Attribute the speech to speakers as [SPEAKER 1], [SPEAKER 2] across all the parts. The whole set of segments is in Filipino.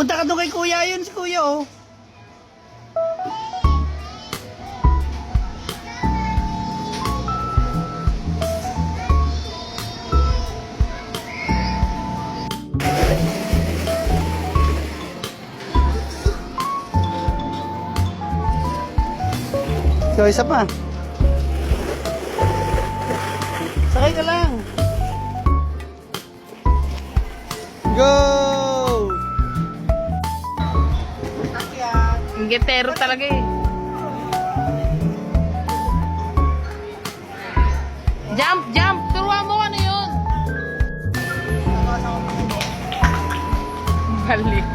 [SPEAKER 1] Punta ka doon kay kuya. Yun si kuya, oh. So, isa pa. Sakay ka lang. Go!
[SPEAKER 2] Ang getero talaga eh. Jump, jump! Turuan mo ano yun? Balik.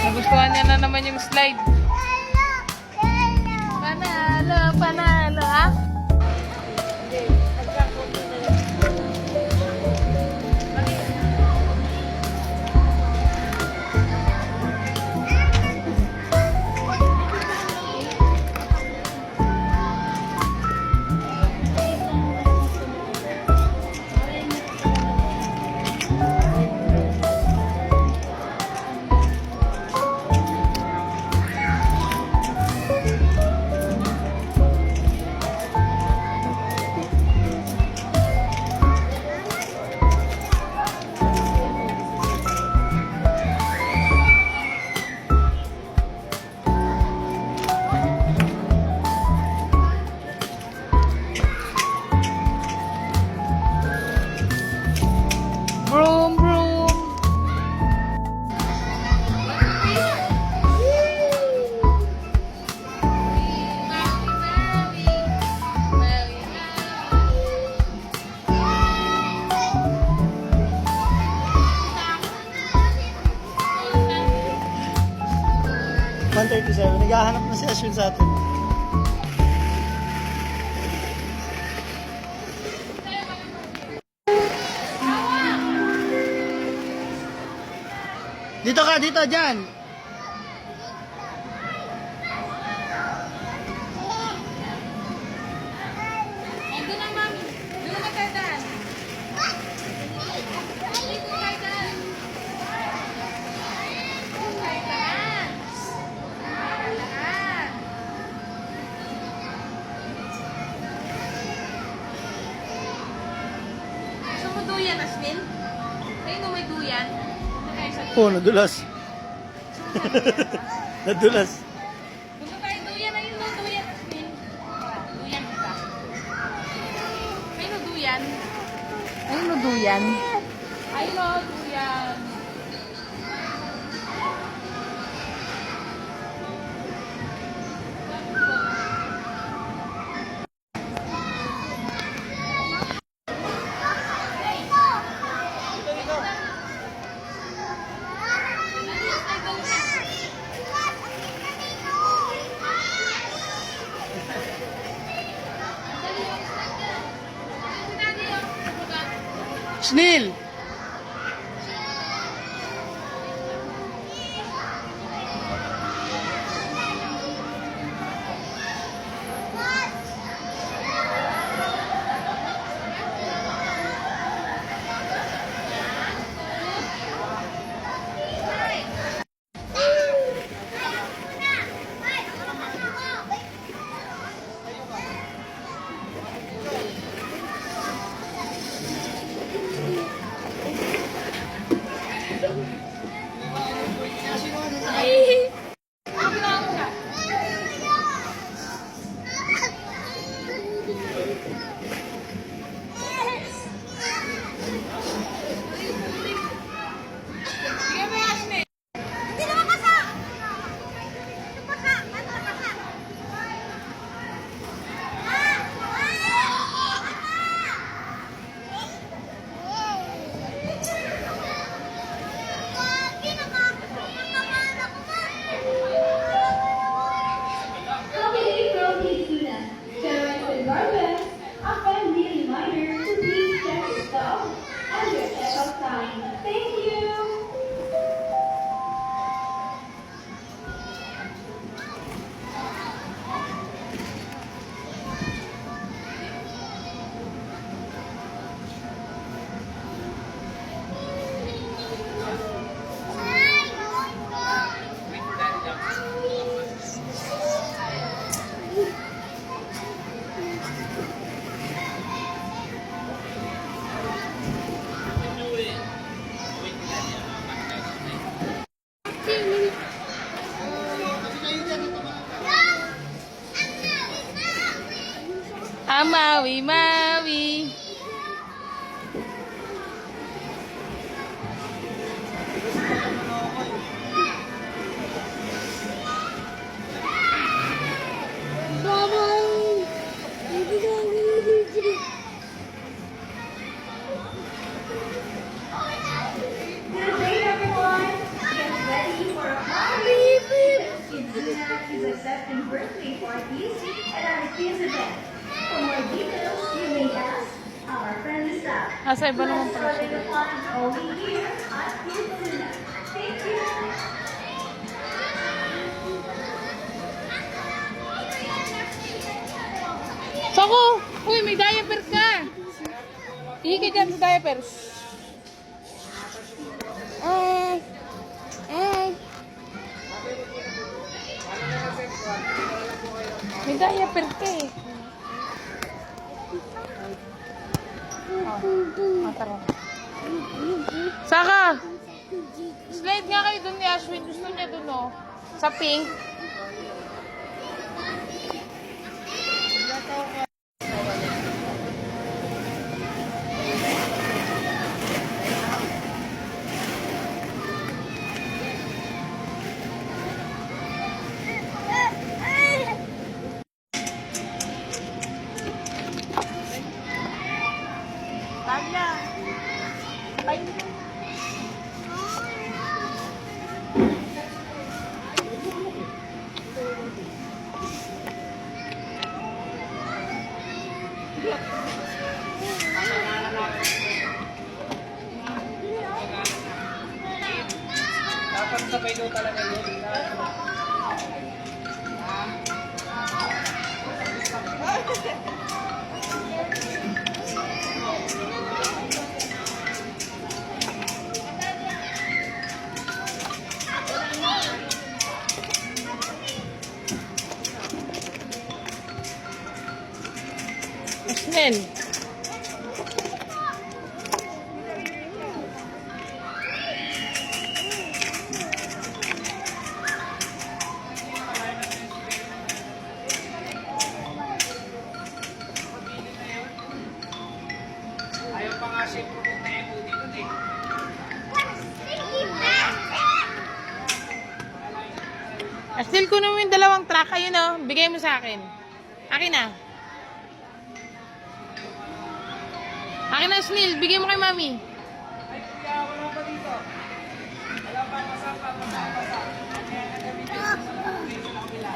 [SPEAKER 2] Nagustuhan niya na naman yung slide. Panalo, panalo, ha? Broom, broom.
[SPEAKER 1] Naghahanap na si Ashwin sa atin. Dito ka, dito, dyan.
[SPEAKER 2] Doon na, mami. Doon na kayo daan. Dito kayo daan. Kayo daan. Daan. Gusto mo duyan, Asmin? Kayo no may duyan?
[SPEAKER 1] Oh, nadulas. Nadulas.
[SPEAKER 2] Gusto tayo duyan. Ayun no, duyan, Asmin. Duyan kita. Ayun no, duyan. Ayun no, duyan. Ayun no, duyan.
[SPEAKER 1] Snil!
[SPEAKER 2] Maui, Maui.
[SPEAKER 3] Good day, everyone. Get ready for a holiday. Kizuna is accepting birthday parties at our kids event. For more details, you may ask our friendly staff.
[SPEAKER 2] Asa iba naman pala
[SPEAKER 3] Let's
[SPEAKER 2] siya.
[SPEAKER 3] the fun only here at Kizuna. Thank you.
[SPEAKER 2] Sako! Uy, may diaper ka! Ihi ka dyan sa diaper. Ay! Ay! May diaper ka eh. Tara. Saka! Slide nga kayo dun ni Ashwin. Gusto niya dun oh. Sa pink. Tanya! Tanya!
[SPEAKER 1] Dapat sabay daw talaga yun.
[SPEAKER 2] Asnel.
[SPEAKER 1] Ayaw pa nga siya pumunta yung udi nun eh.
[SPEAKER 2] Asnel, kunin mo yung dalawang truck. Ayun oh. Bigay mo sa akin. Akin na. Akin na, Asnel. Bigay mo kay mami.
[SPEAKER 1] Ay kuya, wala pa dito. Wala pa, pasapa. Kaya nagamitin sa kabila.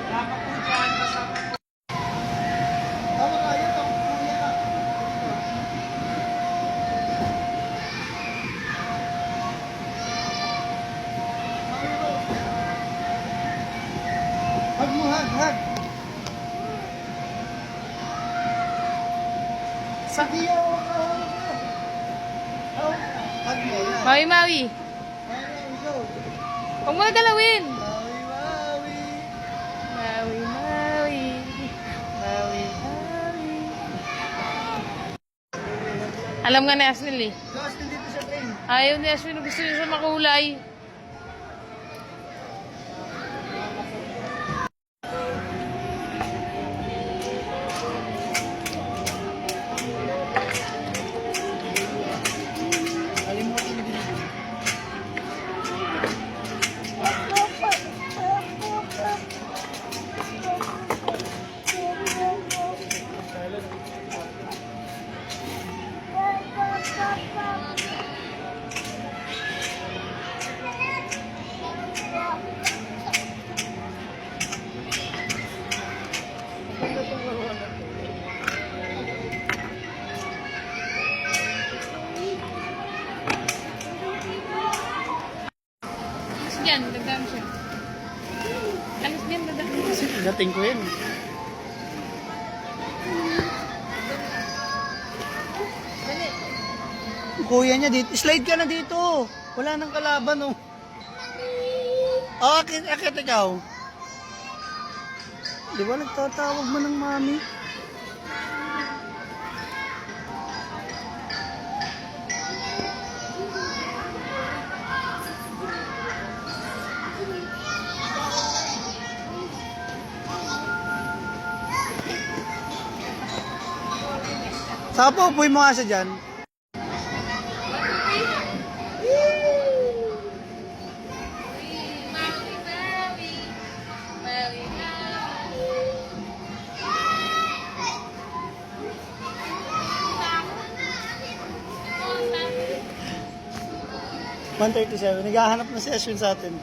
[SPEAKER 1] Wala pa po dyan, pasapa po. Tama kayo, tama po yan. Hag mo, hag. Sige, hag mo yan.
[SPEAKER 2] Maui, Maui.
[SPEAKER 1] Ayun, go.
[SPEAKER 2] Huwag mo na galawin.
[SPEAKER 1] Maui, maui.
[SPEAKER 2] Maui, Maui. Maui, Maui. Alam nga ni Asnel eh.
[SPEAKER 1] Guys, nandito sa train.
[SPEAKER 2] Ayaw ni Asnel. Gusto niya sa makulay.
[SPEAKER 1] Alimutin mo din.
[SPEAKER 2] Alis din, dada.
[SPEAKER 4] Kasi dating ko yan.
[SPEAKER 2] Dali.
[SPEAKER 4] Kuya niya dito. Slide ka na dito. Wala nang kalaban, oh. Oh, akit ikaw. Di ba nagtatawag mo ng mami? Saka po, upuin mo nga siya dyan.
[SPEAKER 2] Maui, Maui. Maui, Maui.
[SPEAKER 4] 1:37. Naghahanap na si Ashwin sa atin.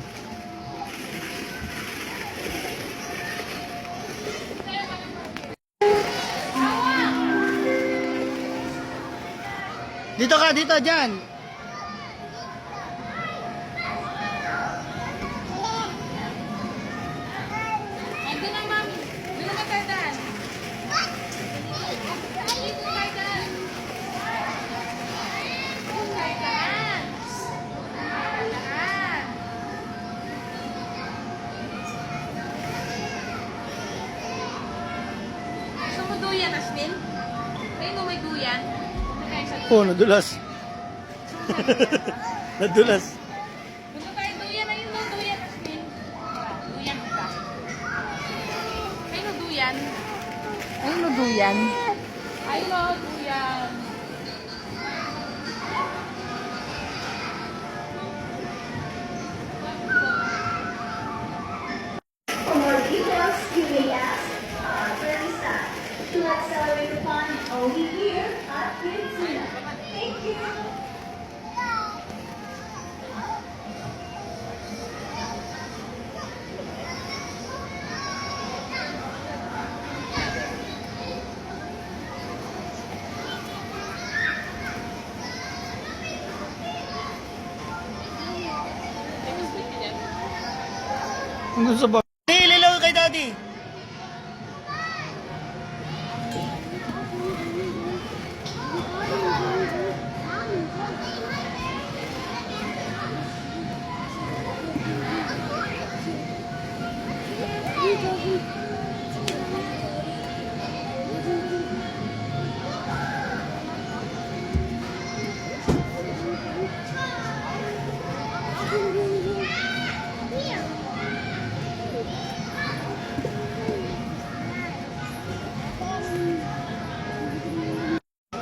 [SPEAKER 4] Dito ka, dito, dyan.
[SPEAKER 2] Ando na, mami. Doon na tayo daan. Dito tayo daan. Dito tayo daan. Daan. Gusto mo duyan, Asmin? Ayun o, may duyan. Ay, sa
[SPEAKER 4] Oh, nadulas. Nadulas.
[SPEAKER 2] Punta tayo duyan. Ayun o, duyan, Asmin. Duyan kita. Ayun o, duyan. Ayun o, duyan. Ayun o, duyan.
[SPEAKER 3] For more details, you may ask our barista to accelerate the fun only here at Kids. Thank you.
[SPEAKER 4] Nandun sa bar. Hey, lalaw kay daddy.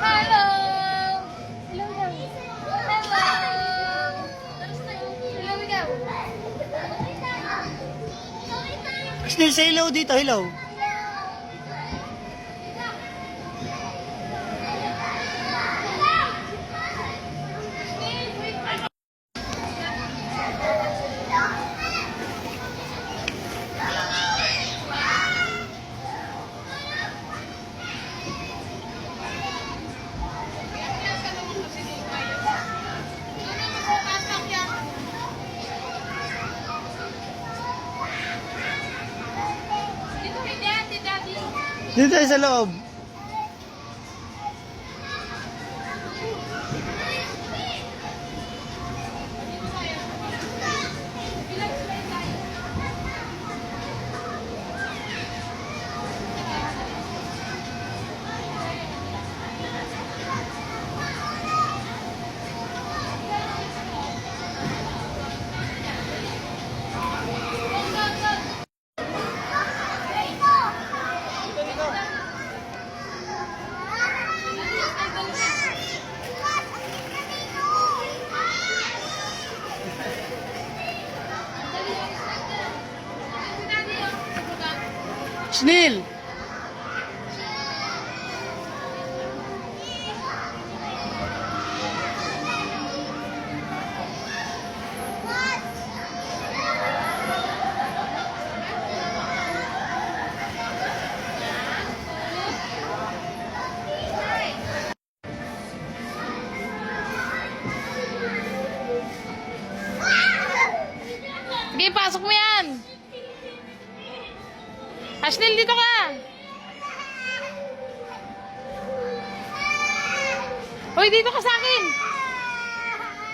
[SPEAKER 2] Hello! Hello daw. Hello! Hello daw.
[SPEAKER 4] Still say hello dito, hello.
[SPEAKER 2] Dito kay Daddy, Daddy.
[SPEAKER 4] Dito tayo sa loob. Snil!
[SPEAKER 2] Sige, pasok mo yan. Ashley, dito ka! Hoy, dito ka sa akin!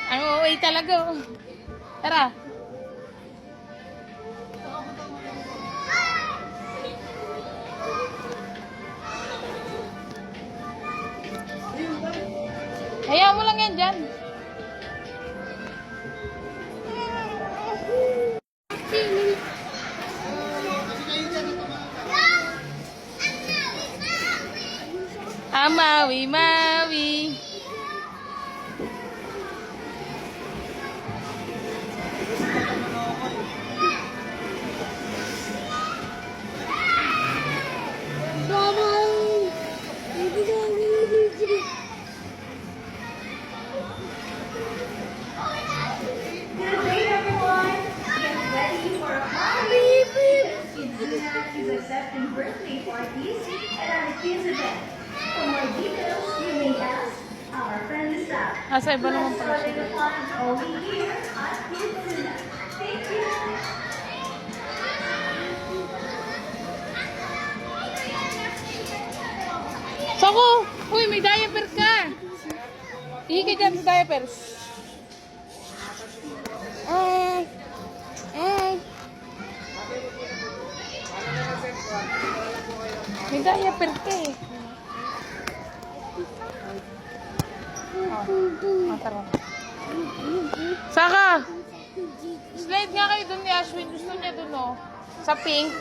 [SPEAKER 2] Ang uwi talaga. Oh. Tara. Hayaan mo lang yan dyan. Mawi, mawi.
[SPEAKER 3] Good day, everyone. Get ready for a party. Kizuna is accepting birthday parties at our kids event. For more details, you may ask our friendly staff.
[SPEAKER 2] Asa iba naman
[SPEAKER 3] Let's
[SPEAKER 2] pala
[SPEAKER 3] start
[SPEAKER 2] siya.
[SPEAKER 3] the fun only here at Kizuna. Thank you.
[SPEAKER 2] Sako! Uy, may diaper ka! Ihi ka dyan sa diapers. May diaper ka eh. Tara. Saka! Slide nga kayo dun ni Ashwin. Gusto niya dun oh. Sa pink.